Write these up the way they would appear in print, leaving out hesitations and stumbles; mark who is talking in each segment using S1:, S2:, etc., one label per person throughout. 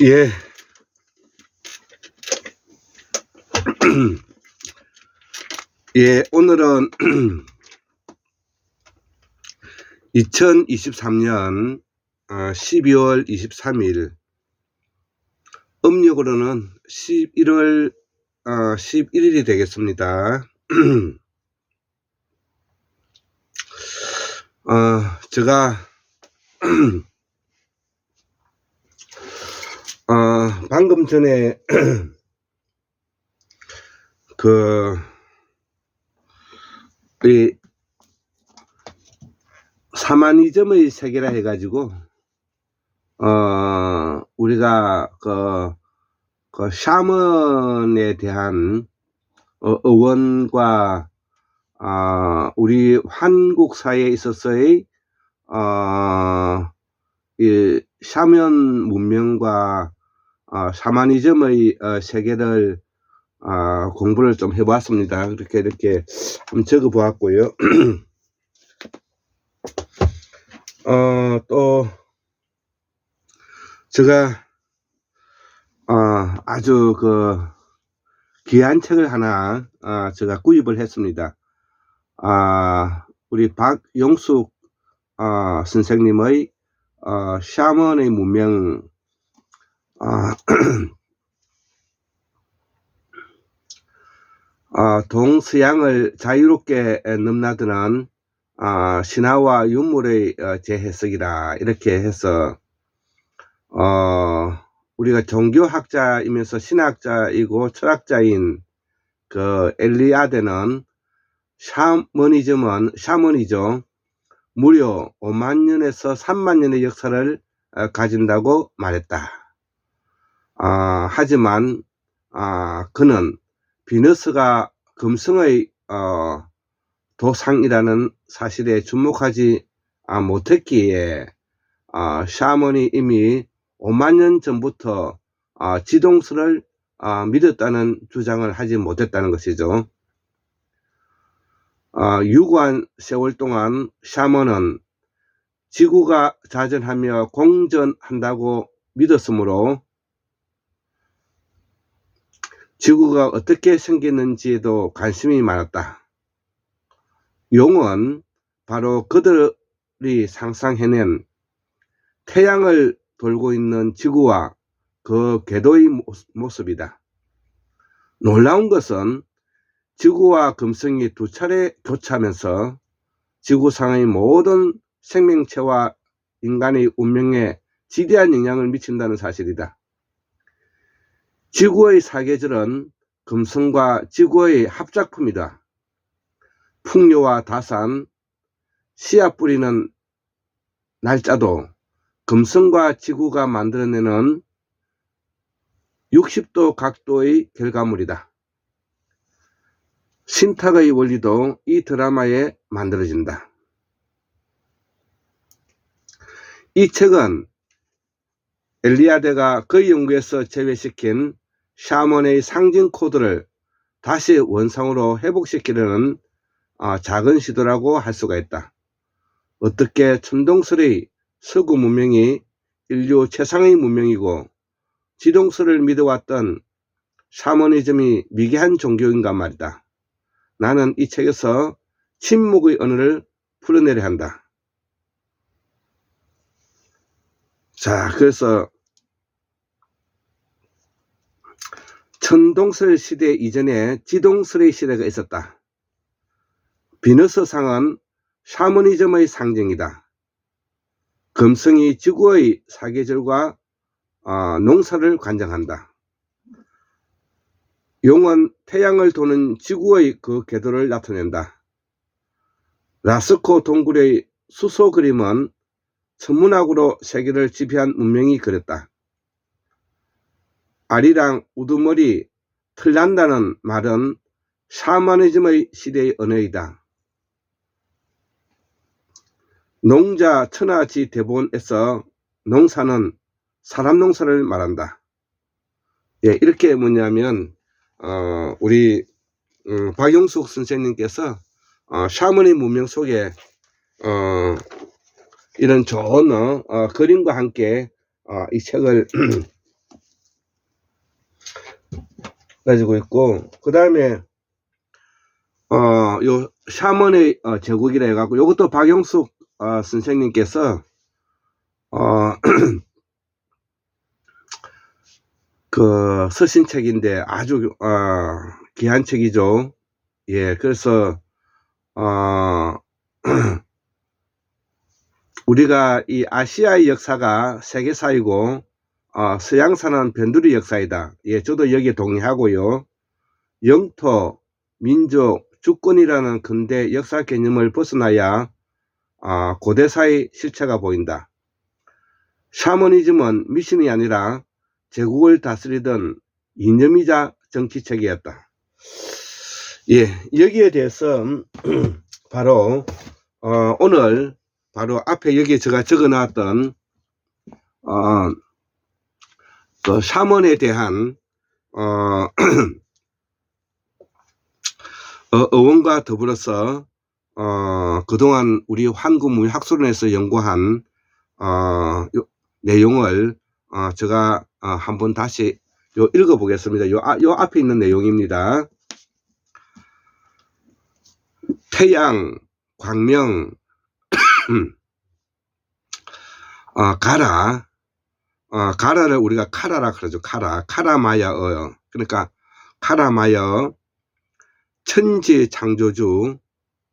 S1: 예. 예, 오늘은 2023년 12월 23일, 음력으로는 11월 11일이 되겠습니다. 제가 방금 전에 이 샤머니즘의 세계라 해가지고 우리가 그 샤먼에 대한 의원과 우리 한국 사회에 있어서의 이 샤먼 문명과 샤머니즘의 세계를 공부를 좀 해보았습니다. 이렇게 한번 적어 보았고요. 또 제가 아주 귀한 책을 하나 제가 구입을 했습니다. 우리 박용숙 선생님의 샤먼의 문명, 동서양을 자유롭게 넘나드는 신화와 유물의 재해석이라, 이렇게 해서 우리가 종교학자이면서 신학자이고 철학자인 엘리아데는 샤머니즘 무려 5만 년에서 3만 년의 역사를 가진다고 말했다. 하지만 그는 비너스가 금성의 도상이라는 사실에 주목하지 못했기에 샤먼이 이미 5만 년 전부터 지동설을 믿었다는 주장을 하지 못했다는 것이죠. 유구한 세월 동안 샤먼은 지구가 자전하며 공전한다고 믿었으므로 지구가 어떻게 생겼는지에도 관심이 많았다. 용은 바로 그들이 상상해낸 태양을 돌고 있는 지구와 그 궤도의 모습이다. 놀라운 것은 지구와 금성이 두 차례 교차하면서 지구상의 모든 생명체와 인간의 운명에 지대한 영향을 미친다는 사실이다. 지구의 사계절은 금성과 지구의 합작품이다. 풍요와 다산, 씨앗 뿌리는 날짜도 금성과 지구가 만들어내는 60도 각도의 결과물이다. 신탁의 원리도 이 드라마에 만들어진다. 이 책은 엘리아데가 그의 연구에서 제외시킨 샤먼의 상징 코드를 다시 원상으로 회복시키려는 작은 시도라고 할 수가 있다. 어떻게 천동설의 서구 문명이 인류 최상의 문명이고 지동설을 믿어왔던 샤머니즘이 미개한 종교인가 말이다. 나는 이 책에서 침묵의 언어를 풀어내려 한다. 자, 그래서 천동설 시대 이전에 지동설의 시대가 있었다. 비너스상은 샤머니즘의 상징이다. 금성이 지구의 사계절과 농사를 관장한다. 용은 태양을 도는 지구의 그 궤도를 나타낸다. 라스코 동굴의 수소 그림은 천문학으로 세계를 지배한 문명이 그렸다. 아리랑 우두머리 틀난다는 말은 샤머니즘의 시대의 언어이다. 농자 천하지 대본에서 농사는 사람 농사를 말한다. 예, 이렇게 뭐냐면 우리 박용숙 선생님께서 샤머니 문명 속에 이런 좋은 그림과 함께 이 책을 가지고 있고, 그 다음에 요 샤먼의 제국이라 해갖고, 요것도 박영숙 선생님께서 그 쓰신 책인데 아주 귀한 책이죠. 예, 그래서 우리가 이 아시아의 역사가 세계사이고 서양사는 변두리 역사이다. 예, 저도 여기에 동의하고요. 영토, 민족, 주권이라는 근대 역사 개념을 벗어나야 고대사의 실체가 보인다. 샤머니즘은 미신이 아니라 제국을 다스리던 이념이자 정치책이었다. 예, 여기에 대해서 바로 오늘 바로 앞에 여기 제가 적어놨던 그 샤먼에 대한 의원과 더불어서 그동안 우리 한국문학술원에서 연구한 내용을 제가 한번 다시 읽어 보겠습니다. 요 앞에 있는 내용입니다. 태양, 광명, 가라. 가라를 우리가 카라라 그러죠. 카라마야어. 그러니까 카라마야, 천지 창조주.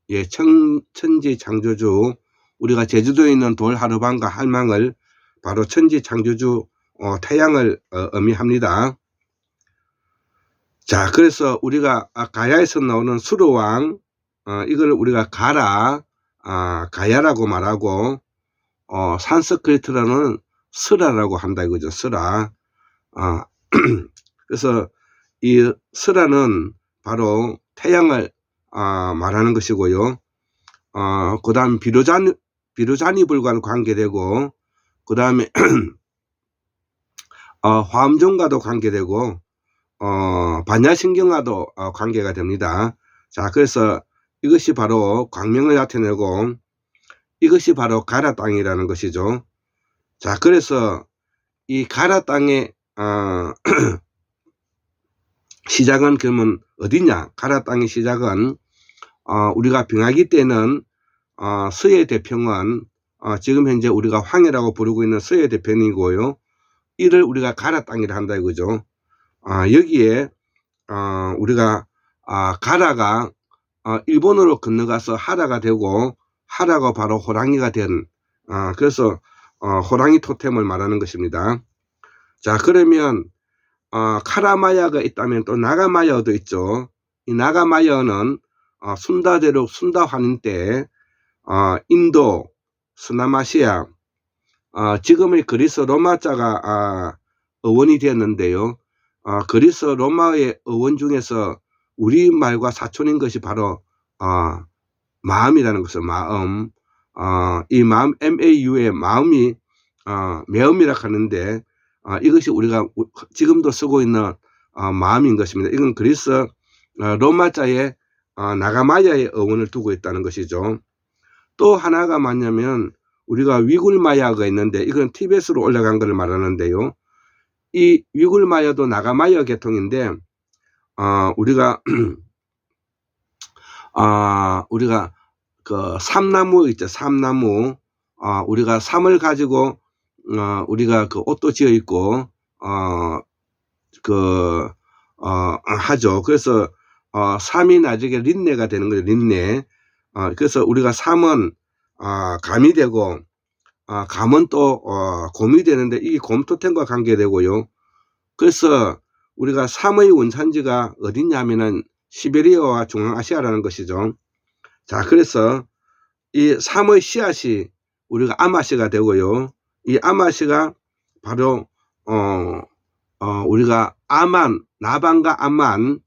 S1: 예, 천지 창조주. 우리가 제주도에 있는 돌 하루방과 할망을 바로 천지 창조주 태양을 의미합니다. 자, 그래서 우리가 가야에서 나오는 수로왕, 이걸 우리가 가야라고 말하고, 산스크리트로는 스라라고 한다 이거죠. 스라. 그래서 이 스라는 바로 태양을 말하는 것이고요. 그 다음 비루자니불과도 관계되고, 그 다음에 화엄종과도 관계되고, 반야신경과도 관계가 됩니다. 자, 그래서 이것이 바로 광명을 나타내고, 이것이 바로 가라 땅이라는 것이죠. 자, 그래서 이 가라 땅의 시작은 그러면 어디냐? 가라 땅의 시작은 우리가 병아기 때는 서해 대평원, 지금 현재 우리가 황해라고 부르고 있는 서해 대평이고요. 이를 우리가 가라 땅이라 한다 이거죠. 여기에 우리가 가라가 일본으로 건너가서 하라가 되고, 하라가 바로 호랑이가 된 그래서 호랑이 토템을 말하는 것입니다. 자, 그러면 카라마야가 있다면 또 나가마야도 있죠. 이 나가마야는 순다대륙 순다환인 때 인도, 서남아시아, 지금의 그리스 로마자가 어원이 되었는데요. 그리스 로마의 어원 중에서 우리말과 사촌인 것이 바로 마음이라는 것은 마음. 이 마음, MAU의 마음이 매음이라 하는데, 이것이 우리가 지금도 쓰고 있는 마음인 것입니다. 이건 그리스 로마자의 나가마야의 어원을 두고 있다는 것이죠. 또 하나가 뭐냐면 우리가 위굴마야가 있는데, 이건 티베트로 올라간 것을 말하는데요. 이 위굴마야도 나가마야 계통인데, 우리가 우리가 그 삼나무 있죠. 삼나무. 우리가 삼을 가지고 우리가 그 옷도 지어 입고 하죠. 그래서 삼이 나중에 린네가 되는 거죠. 린네. 그래서 우리가 삼은 감이 되고, 감은 또 곰이 되는데, 이게 곰토템과 관계되고요. 그래서 우리가 삼의 원산지가 어디냐면은 시베리아와 중앙아시아라는 것이죠. 자, 그래서 이 삼의 씨앗이 우리가 아마시가 되고요. 이 아마시가 바로 우리가 아만, 나반과 아만,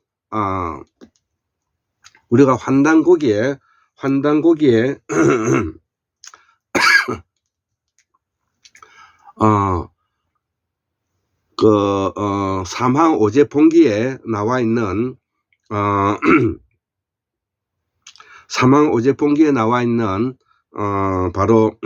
S1: 우리가 환단고기에 삼항 오제봉기에 나와 있는 삼항 오제봉기에 나와 있는 바로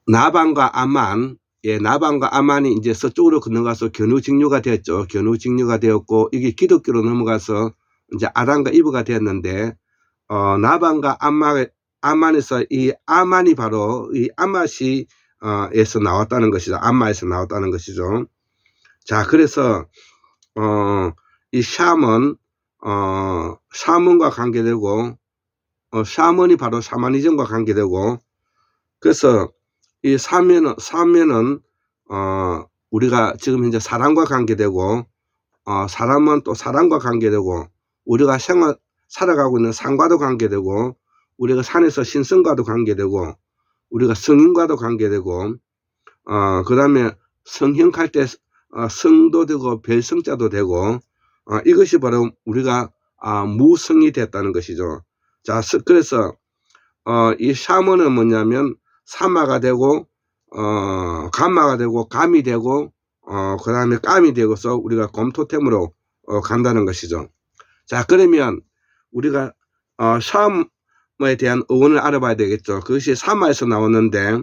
S1: 나반과 아만, 나반과 아만이 이제 서쪽으로 건너가서 견우직류가 되었죠. 견우직류가 되었고, 이게 기독교로 넘어가서 이제 아담과 이브가 되었는데, 나반과 아만에서 이 아만이 바로 이 아맛이, 에서 나왔다는 것이죠. 암마에서 나왔다는 것이죠. 자, 그래서, 이 샤먼, 샤먼과 관계되고, 샤먼이 바로 샤머니즘과 관계되고, 그래서 이 사면은, 우리가 지금 현재 사람과 관계되고, 사람은 또 사람과 관계되고, 우리가 살아가고 있는 산과도 관계되고, 우리가 산에서 신성과도 관계되고, 우리가 성인과도 관계되고, 그 다음에 성형할 때 성도 되고 별성자도 되고, 이것이 바로 우리가 무성이 됐다는 것이죠. 자, 그래서 이 샤먼은 뭐냐면 사마가 되고, 감마가 되고, 감이 되고, 그 다음에 깜이 되고서 우리가 곰토템으로 간다는 것이죠. 자, 그러면 우리가 샤머에 대한 어원을 알아봐야 되겠죠. 그것이 사마에서 나왔는데,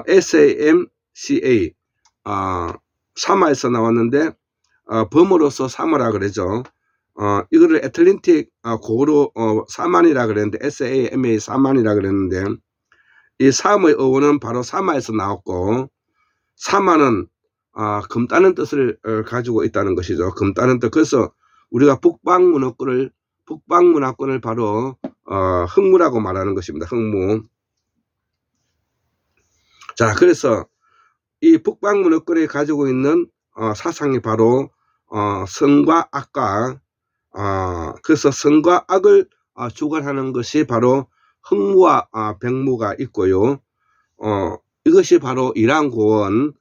S1: SAMCA, 사마에서 나왔는데, 범으로서 사마라 그러죠. 이거를 애틀랜틱 고로 사만이라 그랬는데, SAMA 사만이라 그랬는데, 이 사마의 어원은 바로 사마에서 나왔고, 사마는 금 따는 뜻을 가지고 있다는 것이죠. 금 따는 뜻. 그래서 우리가 북방문화권을 바로 흑무라고 말하는 것입니다. 흑무. 자, 그래서 이 북방문화권이 가지고 있는 사상이 바로 성과 악과, 그래서 성과 악을 주관하는 것이 바로 흑무와 백무가 있고요. 이것이 바로 이란 고원,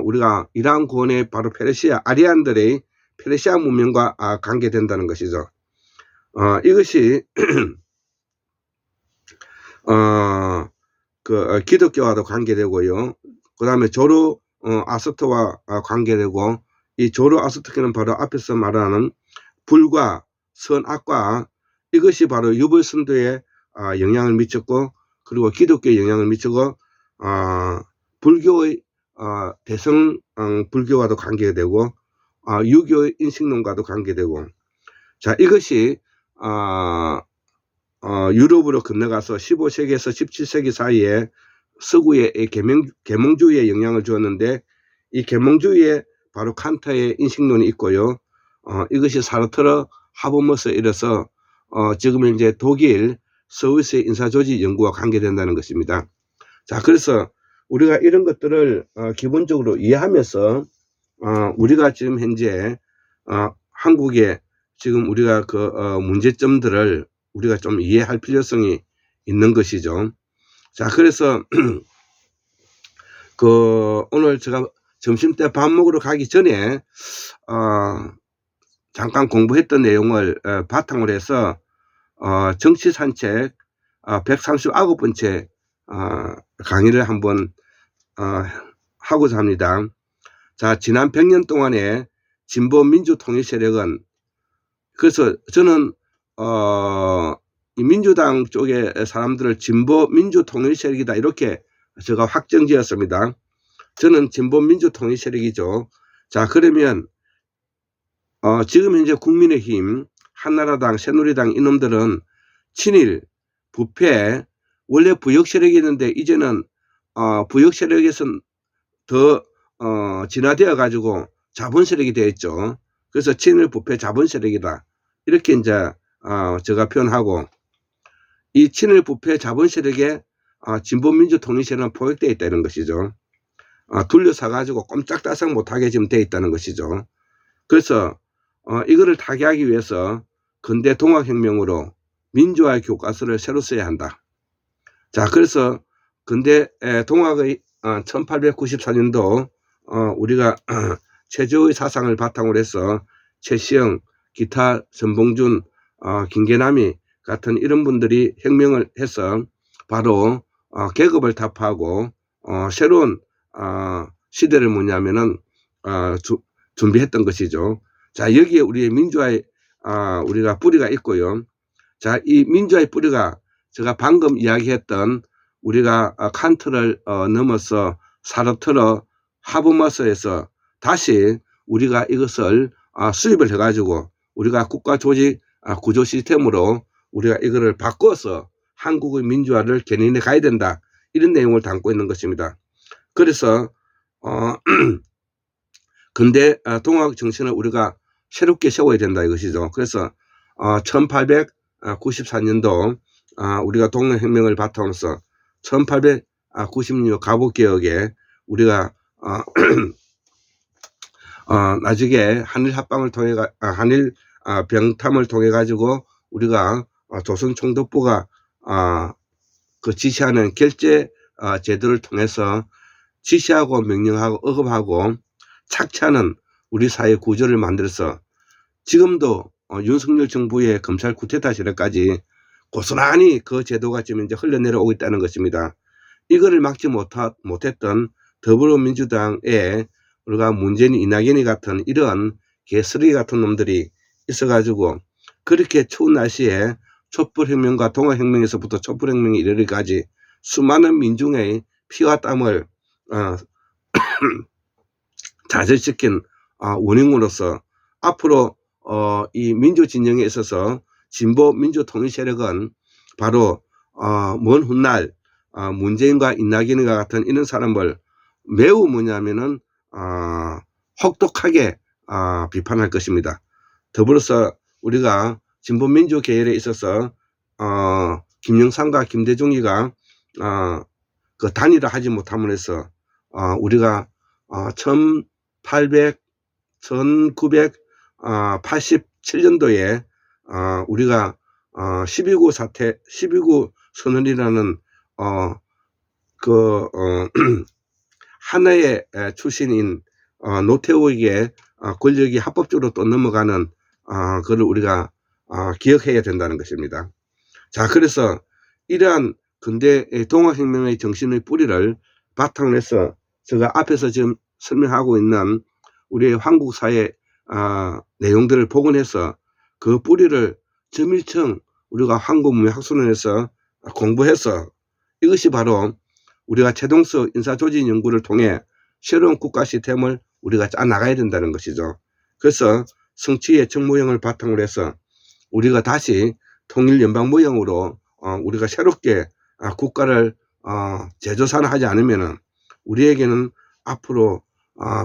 S1: 우리가 이란 고원의 바로 페르시아 아리안들의 페르시아 문명과 관계된다는 것이죠. 이것이 기독교와도 관계되고요. 그 다음에 조로 아스토와 관계되고, 이 조로 아스토는 바로 앞에서 말하는 불과 선악과, 이것이 바로 유불선도에 영향을 미쳤고, 그리고 기독교에 영향을 미치고, 불교의 대성 불교와도 관계되고, 유교의 인식론과도 관계되고, 자, 이것이 유럽으로 건너가서 15세기에서 17세기 사이에 서구의 계몽주의에 영향을 주었는데, 이 계몽주의에 바로 칸트의 인식론이 있고요. 이것이 사르트르 하버머스에 이르러서 지금 이제 독일 서울시의 인사조직 연구와 관계된다는 것입니다. 자, 그래서 우리가 이런 것들을 기본적으로 이해하면서 우리가 지금 현재 한국에 지금 우리가 그 문제점들을 우리가 좀 이해할 필요성이 있는 것이죠. 자, 그래서 오늘 제가 점심때 밥 먹으러 가기 전에 잠깐 공부했던 내용을 바탕으로 해서 정치산책 139번째 강의를 한번 하고자 합니다. 자, 지난 100년 동안의 진보 민주 통일 세력은, 그래서 저는 이 민주당 쪽의 사람들을 진보 민주 통일 세력이다 이렇게 제가 확정지었습니다. 저는 진보 민주 통일 세력이죠. 자, 그러면 지금 현재 국민의힘, 한나라당, 새누리당 이놈들은 친일, 부패, 원래 부역 세력이었는데 이제는 부역 세력에서는 더 진화되어 가지고 자본 세력이 되어 있죠. 그래서 친일, 부패, 자본 세력이다 이렇게 이제 제가 표현하고, 이 친일, 부패, 자본 세력에 진보 민주 통일 세력은 포획되어 있다 이런 것이죠. 둘러싸 가지고 꼼짝달싹 못하게 지금 되어 있다는 것이죠. 그래서 이거를 타개하기 위해서 근대 동학혁명으로 민주화의 교과서를 새로 써야 한다. 자, 그래서 근대 동학의 1894년도 우리가 최저의 사상을 바탕으로 해서 최시영, 기타, 전봉준, 김계남이 같은 이런 분들이 혁명을 해서 바로 계급을 타파하고 새로운 시대를 뭐냐면은 준비했던 것이죠. 자, 여기에 우리의 민주화의 우리가 뿌리가 있고요. 자, 이 민주화의 뿌리가 제가 방금 이야기했던 우리가 칸트를 넘어서 사르트르, 하버마스에서 다시 우리가 이것을 수입을 해가지고 우리가 국가 조직 구조 시스템으로 우리가 이거를 바꿔서 한국의 민주화를 견인해 가야 된다. 이런 내용을 담고 있는 것입니다. 그래서 근대 동학 정신을 우리가 새롭게 세워야 된다 이것이죠. 그래서 1894년도 우리가 독립혁명을 바탕으로서 1896 갑오개혁에 우리가 나중에 한일 합방을 통해 한일 병탐을 통해 가지고 우리가 조선 총독부가 그 지시하는 결제 제도를 통해서 지시하고 명령하고 억압하고 착취하는 우리 사회 구조를 만들어서 지금도 윤석열 정부의 검찰 쿠데타 시대까지 고스란히 그 제도가 지금 이제 흘러내려오고 있다는 것입니다. 이거를 막지 못했던 더불어민주당에 우리가 문재인, 이낙연이 같은 이런 개쓰레기 같은 놈들이 있어가지고 그렇게 추운 날씨에 촛불혁명과 동학혁명에서부터 촛불혁명에 이르기까지 수많은 민중의 피와 땀을 좌절시킨 원인으로서 앞으로 이 민주진영에 있어서 진보 민주통일세력은 바로 먼 훗날 문재인과 이낙연과 같은 이런 사람을 매우 뭐냐면은 혹독하게 비판할 것입니다. 더불어서 우리가 진보민주 계열에 있어서 김영삼과 김대중이가 그 단일화 하지 못함으로 해서 우리가 1987년도에 우리가 12.9 사태, 12.9 선언이라는 하나의 출신인 노태우에게 권력이 합법적으로 또 넘어가는 그걸 우리가 기억해야 된다는 것입니다. 자, 그래서 이러한 근대 동학혁명의 정신의 뿌리를 바탕으로 해서 제가 앞에서 지금 설명하고 있는 우리의 한국사의 내용들을 복원해서 그 뿌리를 점일청 우리가 한국문명학술원에서 공부해서 이것이 바로 우리가 최동석 인사조직 연구를 통해 새로운 국가 시스템을 우리가 짜나가야 된다는 것이죠. 그래서 성취의 정모형을 바탕으로 해서 우리가 다시 통일연방 모형으로 우리가 새롭게 국가를 재조산하지 않으면은 우리에게는 앞으로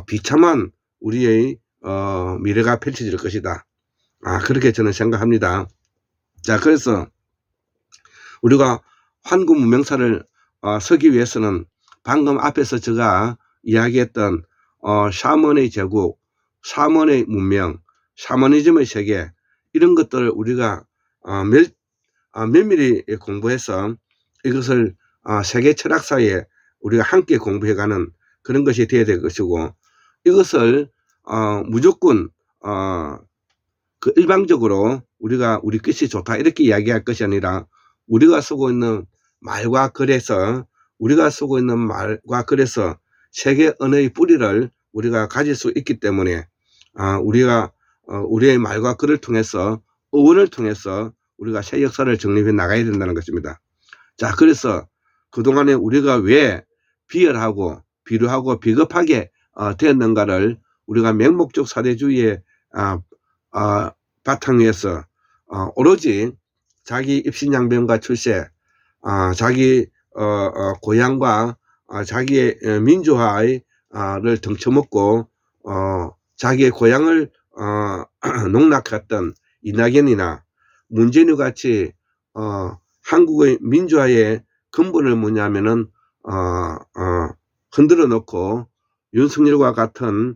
S1: 비참한 우리의 미래가 펼쳐질 것이다. 그렇게 저는 생각합니다. 자, 그래서 우리가 한국 문명사를 서기 위해서는 방금 앞에서 제가 이야기했던 샤먼의 제국, 샤먼의 문명, 샤머니즘의 세계 이런 것들을 우리가 면밀히 공부해서 이것을 세계 철학사에 우리가 함께 공부해가는 그런 것이 되어야 될 것이고 이것을 무조건 그 일방적으로 우리가 우리 것이 좋다 이렇게 이야기할 것이 아니라 우리가 쓰고 있는 말과 글에서 세계 언어의 뿌리를 우리가 가질 수 있기 때문에 우리가 우리의 말과 글을 통해서 어원을 통해서 우리가 새 역사를 정립해 나가야 된다는 것입니다. 자, 그래서 그동안에 우리가 왜 비열하고 비루하고 비겁하게 되었는가를 우리가 맹목적 사대주의의 바탕에서 오로지 자기 입신양변과 출세, 자기 고향과 자기의 민주화를 덩쳐먹고 자기의 고향을 농락했던 이낙연이나 문재인과 같이 한국의 민주화의 근본을 뭐냐면은 흔들어 놓고 윤석열과 같은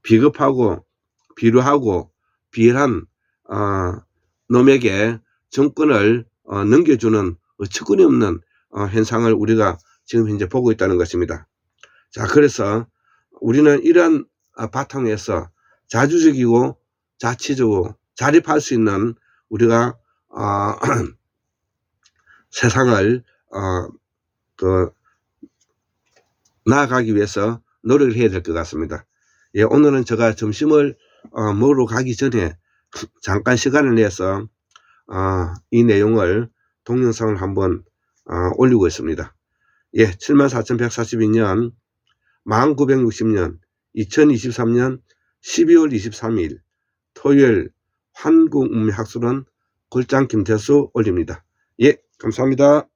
S1: 비겁하고 비루하고 비열한 놈에게 정권을 넘겨주는 어처구니 없는 현상을 우리가 지금 현재 보고 있다는 것입니다. 자, 그래서 우리는 이러한 바탕에서 자주적이고 자치적으로 자립할 수 있는 우리가 세상을 나아가기 위해서 노력을 해야 될 것 같습니다. 예, 오늘은 제가 점심을 먹으러 가기 전에 잠깐 시간을 내서 이 내용을 동영상을 한번 올리고 있습니다. 예, 74,142년 1960년 2023년 12월 23일 토요일 한국문명학술원 골장 김태수 올립니다. 예, 감사합니다.